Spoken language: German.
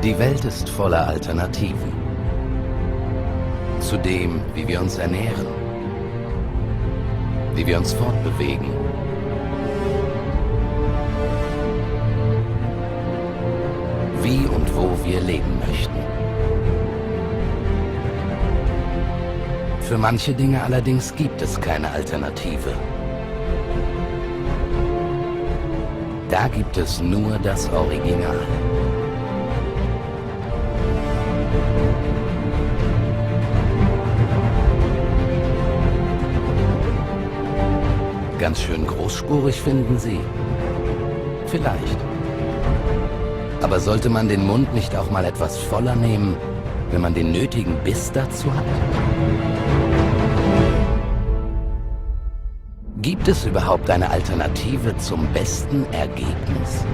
Die Welt ist voller Alternativen. Zu dem, wie wir uns ernähren, wie wir uns fortbewegen, wie und wo wir leben möchten. Für manche Dinge allerdings gibt es keine Alternative. Da gibt es nur das Original. Ganz schön großspurig, finden Sie? Vielleicht. Aber sollte man den Mund nicht auch mal etwas voller nehmen, wenn man den nötigen Biss dazu hat? Gibt es überhaupt eine Alternative zum besten Ergebnis?